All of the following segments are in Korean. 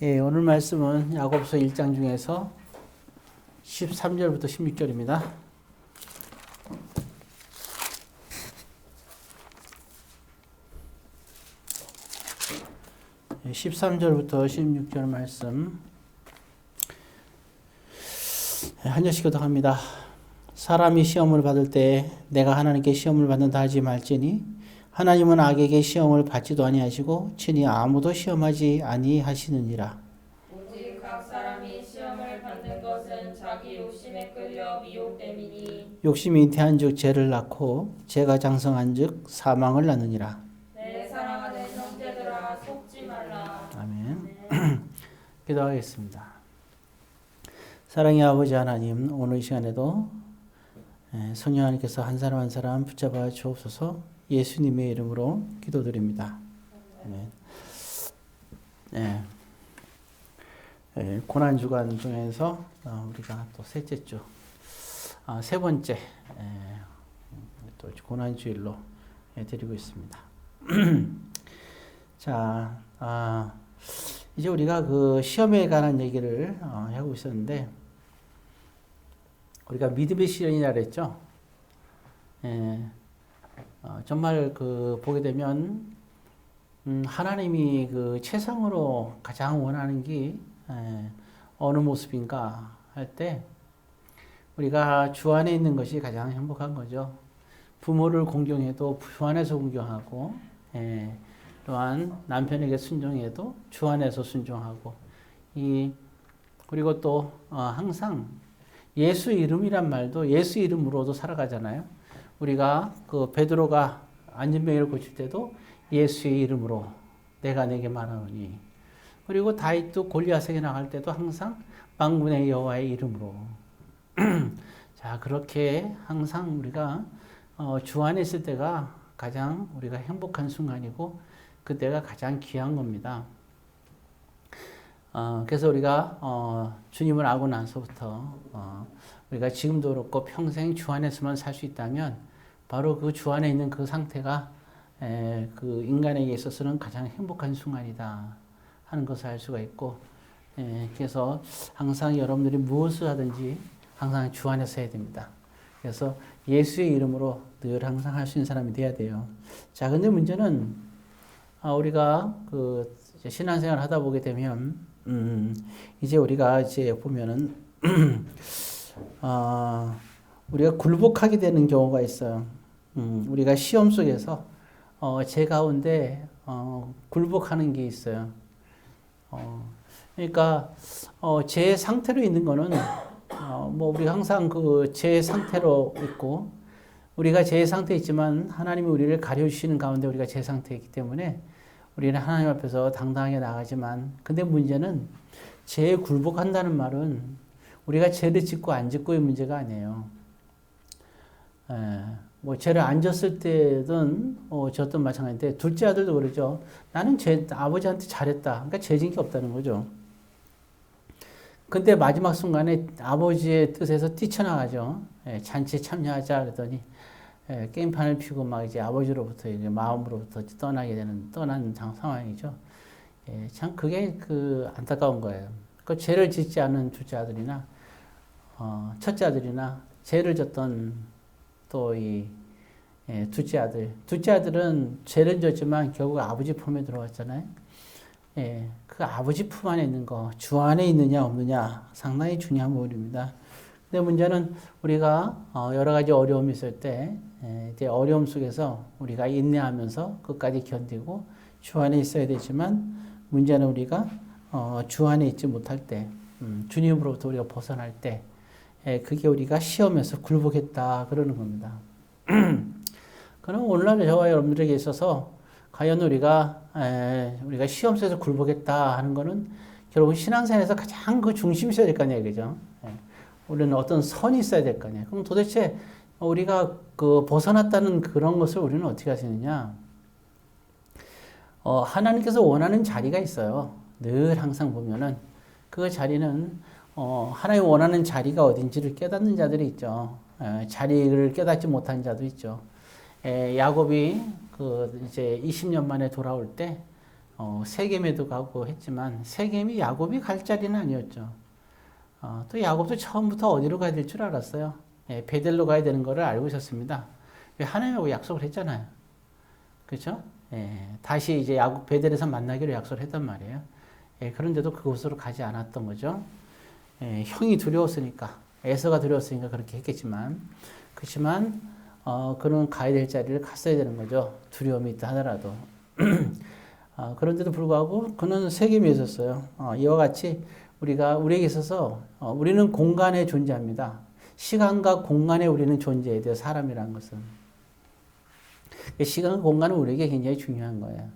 예, 오늘 말씀은 야고보서 1장 중에서 13절부터 16절입니다. 13절부터 16절 말씀 한 절씩 교독합니다. 사람이 시험을 받을 때 내가 하나님께 시험을 받는다 하지 말지니 하나님은 악에게 시험을 받지도 아니하시고 친히 아무도 시험하지 아니하시느니라. 오직 각 사람이 시험을 받는 것은 자기 욕심에 끌려 미혹됨이니 욕심이 잉태한즉 죄를 낳고 죄가 장성한즉 사망을 낳느니라. 내 사랑하는 형제들아 속지 말라. 아멘. 기도하겠습니다. 사랑의 아버지 하나님, 오늘 이 시간에도 성령 하나님께서 한 사람 한 사람 붙잡아 주옵소서. 예수님의 이름으로 기도드립니다. 아멘. 고난 주간 중에서 우리가 또 셋째 주, 세 번째 또 고난 주일로 드리고 있습니다. 자, 이제 우리가 그 시험에 관한 얘기를 하고 있었는데, 우리가 믿음의 시련이라 그랬죠. 정말 그 보게 되면 하나님이 그 최상으로 가장 원하는 게 어느 모습인가 할 때 우리가 주 안에 있는 것이 가장 행복한 거죠. 부모를 공경해도 주 안에서 공경하고, 또한 남편에게 순종해도 주 안에서 순종하고, 그리고 또 항상 예수 이름이란 말도 예수 이름으로도 살아가잖아요. 우리가 그 베드로가 안진병을 고칠 때도 예수의 이름으로 내가 내게 말하노니, 그리고 다윗도 골리앗에게 나갈 때도 항상 만군의 여호와의 이름으로. 자, 그렇게 항상 우리가 주 안에 있을 때가 가장 우리가 행복한 순간이고 그때가 가장 귀한 겁니다. 그래서 우리가 주님을 알고 나서부터 우리가 지금도 그렇고 평생 주 안에서만 살 수 있다면 바로 그 주 안에 있는 그 상태가 그 인간에게 있어서는 가장 행복한 순간이다 하는 것을 알 수가 있고, 그래서 항상 여러분들이 무엇을 하든지 항상 주 안에서 해야 됩니다. 그래서 예수의 이름으로 늘 항상 할 수 있는 사람이 돼야 돼요. 자, 근데 문제는 우리가 그 신앙생활 하다 보게 되면 이제 우리가 이제 보면은 우리가 굴복하게 되는 경우가 있어요. 우리가 시험 속에서 제 가운데 굴복하는 게 있어요. 그러니까 제 상태로 있는 거는 뭐 우리가 항상 그 제 상태로 있고, 우리가 제 상태에 있지만 하나님이 우리를 가려주시는 가운데 우리가 제 상태에 있기 때문에 우리는 하나님 앞에서 당당하게 나가지만, 근데 문제는 죄에 굴복한다는 말은 우리가 죄를 짓고 안 짓고의 문제가 아니에요. 뭐 죄를 안 졌을 때든 저도 마찬가지인데, 둘째 아들도 그러죠. 나는 아버지한테 잘했다. 그러니까 죄진 게 없다는 거죠. 근데 마지막 순간에 아버지의 뜻에서 뛰쳐나가죠. 잔치에 참여하자 그러더니 게임판을 피고 막 이제 아버지로부터 이제 마음으로부터 떠난 상황이죠. 참 그게 그 안타까운 거예요. 그 죄를 짓지 않은 둘째 아들이나 첫째 아들이나 죄를 졌던 또 둘째 아들은 죄를 졌지만 결국 아버지 품에 들어왔잖아요. 그 아버지 품 안에 있는 거, 주 안에 있느냐 없느냐 상당히 중요한 부분입니다. 근데 문제는 우리가 여러 가지 어려움이 있을 때 이제 어려움 속에서 우리가 인내하면서 끝까지 견디고 주 안에 있어야 되지만, 문제는 우리가 주 안에 있지 못할 때, 주님으로부터 우리가 벗어날 때, 그게 우리가 시험에서 굴복했다 그러는 겁니다. 그럼 오늘날 저와 여러분들에게 있어서 과연 우리가 시험 속에서 굴복했다 하는 거는 결국 신앙생활에서 가장 그 중심이 있어야 될 거 아니에요, 그죠? 우리는 어떤 선이 있어야 될 거 아니에요. 그럼 도대체 우리가 그 벗어났다는 그런 것을 우리는 어떻게 하시느냐? 하나님께서 원하는 자리가 있어요. 늘 항상 보면은 그 자리는 하나님 원하는 자리가 어딘지를 깨닫는 자들이 있죠. 자리를 깨닫지 못한 자도 있죠. 야곱이 그 이제 20년 만에 돌아올 때 세겜에도 가고 했지만 세겜이 야곱이 갈 자리는 아니었죠. 또 야곱도 처음부터 어디로 가야 될 줄 알았어요. 예, 베델로 가야 되는 거를 알고 있었습니다. 왜 하나님하고 약속을 했잖아요. 그렇죠? 예, 다시 이제 야곱 베델에서 만나기로 약속을 했단 말이에요. 예, 그런데도 그곳으로 가지 않았던 거죠. 예, 형이 두려웠으니까, 에서가 두려웠으니까 그렇게 했겠지만, 그렇지만 그는 가야 될 자리를 갔어야 되는 거죠. 두려움이 있다 하더라도. 그런데도 불구하고 그는 세겜에 있었어요. 이와 같이 우리에게 있어서 우리는 공간에 존재합니다. 시간과 공간에 우리는 존재해야 돼요. 사람이라는 것은. 시간과 공간은 우리에게 굉장히 중요한 거예요.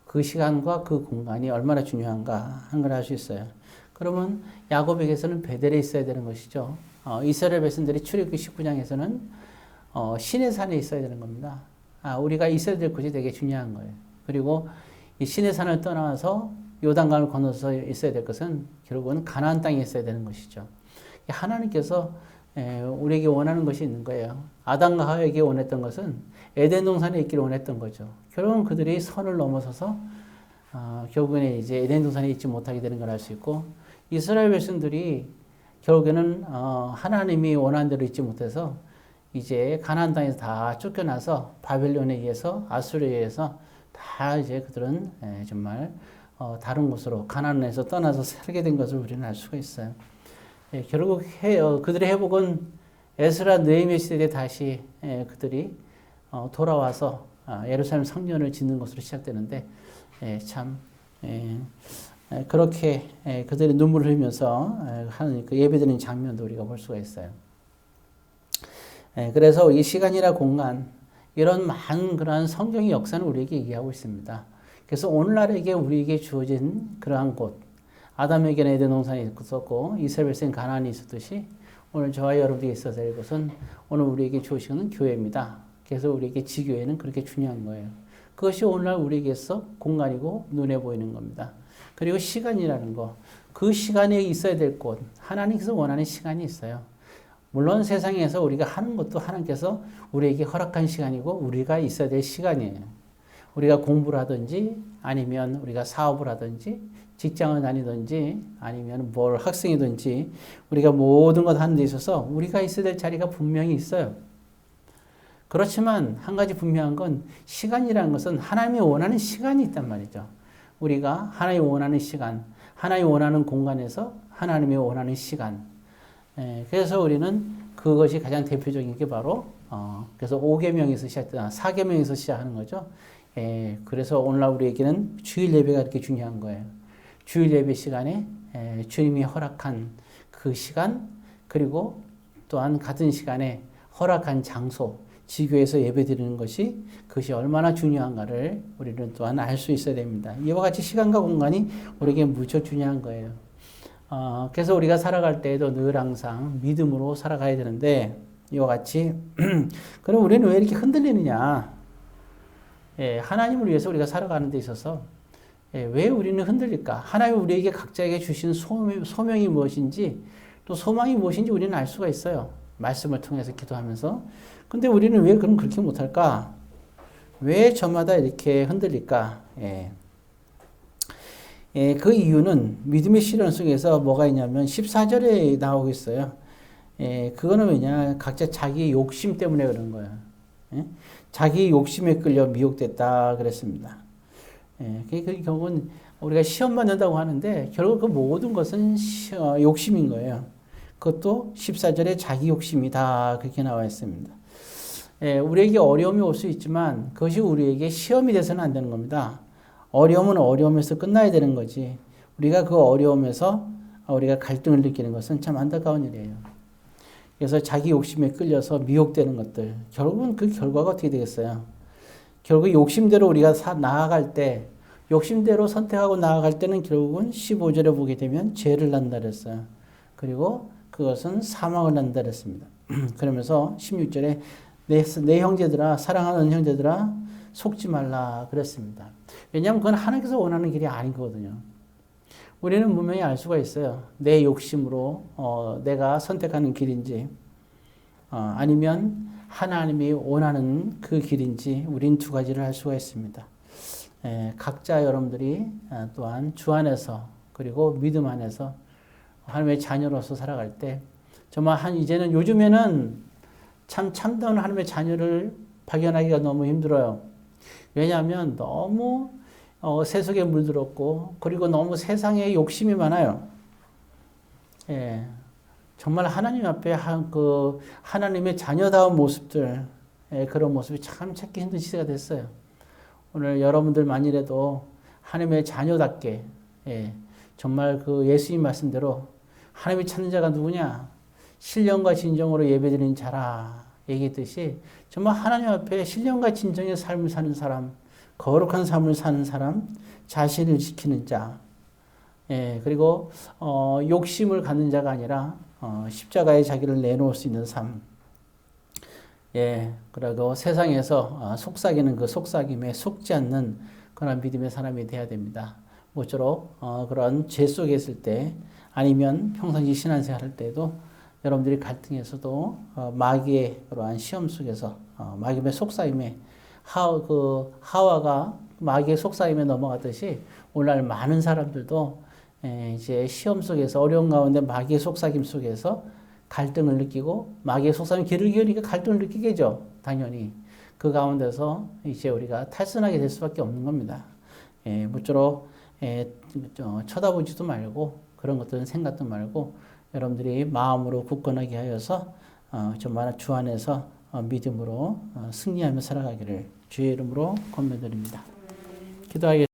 그 시간과 그 공간이 얼마나 중요한가 하는 걸 알 수 있어요. 그러면 야곱에게서는 베델에 있어야 되는 것이죠. 이스라엘 백성들이 출애굽기 19장에서는 시내 산에 있어야 되는 겁니다. 우리가 있어야 될 곳이 되게 중요한 거예요. 그리고 이 시내 산을 떠나서 요단강을 건너서 있어야 될 것은 결국은 가나안 땅에 있어야 되는 것이죠. 하나님께서 우리에게 원하는 것이 있는 거예요. 아담과 하와에게 원했던 것은 에덴 동산에 있기를 원했던 거죠. 결국은 그들이 선을 넘어서서 결국에는 이제 에덴 동산에 있지 못하게 되는 걸 알 수 있고, 이스라엘 백성들이 결국에는 하나님이 원하는 대로 있지 못해서 이제 가나안 땅에서 다 쫓겨나서 바벨론에 의해서 아수르에 의해서 다 이제 그들은 정말 다른 곳으로 가나안에서 떠나서 살게 된 것을 우리는 알 수가 있어요. 결국 그들의 회복은 에스라 느헤미야 시대에 다시 그들이 돌아와서 예루살렘 성전을 짓는 것으로 시작되는데, 참 그렇게 그들이 눈물을 흘리면서 하는 그 예배드리는 장면도 우리가 볼 수가 있어요. 그래서 이 시간이나 공간, 이런 많은 그러한 성경의 역사는 우리에게 얘기하고 있습니다. 그래서 오늘날에게 우리에게 주어진 그러한 곳, 아담에게는 에덴 동산이 있었고 이스라엘 백성 가나안이 있었듯이 오늘 저와 여러분에게 있어야 될 것은 오늘 우리에게 주어지는 교회입니다. 그래서 우리에게 지교회는 그렇게 중요한 거예요. 그것이 오늘날 우리에게서 공간이고 눈에 보이는 겁니다. 그리고 시간이라는 거, 그 시간에 있어야 될 곳, 하나님께서 원하는 시간이 있어요. 물론 세상에서 우리가 하는 것도 하나님께서 우리에게 허락한 시간이고 우리가 있어야 될 시간이에요. 우리가 공부를 하든지 아니면 우리가 사업을 하든지 직장을 다니든지 아니면 뭘 학생이든지 우리가 모든 것 하는 데 있어서 우리가 있어야 될 자리가 분명히 있어요. 그렇지만 한 가지 분명한 건 시간이라는 것은 하나님이 원하는 시간이 있단 말이죠. 우리가 하나님이 원하는 시간, 하나님이 원하는 공간에서 하나님이 원하는 시간. 그래서 우리는 그것이 가장 대표적인 게 바로 그래서 5계명에서 시작되나 4계명에서 시작하는 거죠. 그래서 오늘날 우리에게는 주일 예배가 그렇게 중요한 거예요. 주일 예배 시간에 주님이 허락한 그 시간, 그리고 또한 같은 시간에 허락한 장소, 지교에서 예배드리는 것이 그것이 얼마나 중요한가를 우리는 또한 알 수 있어야 됩니다. 이와 같이 시간과 공간이 우리에게 무척 중요한 거예요. 그래서 우리가 살아갈 때에도 늘 항상 믿음으로 살아가야 되는데, 이와 같이 그럼 우리는 왜 이렇게 흔들리느냐? 하나님을 위해서 우리가 살아가는 데 있어서 왜 우리는 흔들릴까? 하나님이 우리에게 각자에게 주신 소명이 무엇인지 또 소망이 무엇인지 우리는 알 수가 있어요. 말씀을 통해서 기도하면서. 근데 우리는 왜 그럼 그렇게 못할까? 왜 저마다 이렇게 흔들릴까? 그 이유는 믿음의 시련 속에서 뭐가 있냐면 14절에 나오고 있어요. 그거는 왜냐? 각자 자기 욕심 때문에 그런 거예요. 자기 욕심에 끌려 미혹됐다 그랬습니다. 그 결국은 우리가 시험 받는다고 하는데 결국 그 모든 것은 욕심인 거예요. 그것도 14절에 자기 욕심이다 그렇게 나와 있습니다. 우리에게 어려움이 올 수 있지만 그것이 우리에게 시험이 돼서는 안 되는 겁니다. 어려움은 어려움에서 끝나야 되는 거지. 우리가 그 어려움에서 우리가 갈등을 느끼는 것은 참 안타까운 일이에요. 그래서 자기 욕심에 끌려서 미혹되는 것들, 결국은 그 결과가 어떻게 되겠어요? 결국 욕심대로 우리가 나아갈 때, 욕심대로 선택하고 나아갈 때는 결국은 15절에 보게 되면 죄를 낳는다 그랬어요. 그리고 그것은 사망을 낳는다 그랬습니다. 그러면서 16절에 내 형제들아, 사랑하는 형제들아, 속지 말라 그랬습니다. 왜냐하면 그건 하나님께서 원하는 길이 아니거든요. 우리는 분명히 알 수가 있어요. 내 욕심으로 내가 선택하는 길인지 아니면 하나님이 원하는 그 길인지 우린 두 가지를 알 수가 있습니다. 각자 여러분들이 또한 주 안에서 그리고 믿음 안에서 하나님의 자녀로서 살아갈 때 정말 이제는 요즘에는 참다운 하나님의 자녀를 발견하기가 너무 힘들어요. 왜냐하면 너무 세속에 물들었고 그리고 너무 세상에 욕심이 많아요. 정말 하나님 앞에 하나님의 자녀다운 모습들 그런 모습이 참 찾기 힘든 시대가 됐어요. 오늘 여러분들 만일에도 하나님의 자녀답게 정말 그 예수님 말씀대로 하나님이 찾는 자가 누구냐? 신령과 진정으로 예배드리는 자라 얘기했듯이 정말 하나님 앞에 신령과 진정의 삶을 사는 사람, 거룩한 삶을 사는 사람, 자신을 지키는 자, 그리고 욕심을 갖는 자가 아니라 십자가에 자기를 내놓을 수 있는 삶. 그리고 세상에서 속삭이는 그 속삭임에 속지 않는 그런 믿음의 사람이 되어야 됩니다. 모쪼록 그런 죄 속에 있을 때 아니면 평상시 신앙생활 할 때도 여러분들이 갈등에서도 마귀의 그러한 시험 속에서 마귀의 속삭임에 하와가 마귀의 속삭임에 넘어갔듯이 오늘날 많은 사람들도 이제 시험 속에서 어려운 가운데 마귀의 속삭임 속에서 갈등을 느끼고 마귀의 속삭임 귀를 기울이니까 갈등을 느끼겠죠. 당연히 그 가운데서 이제 우리가 탈선하게 될 수밖에 없는 겁니다. 모쪼록 쳐다보지도 말고 그런 것들은 생각도 말고 여러분들이 마음으로 굳건하게 하여서 정말 주 안에서 믿음으로 승리하며 살아가기를 주의 이름으로 권면드립니다. 기도하겠습니다.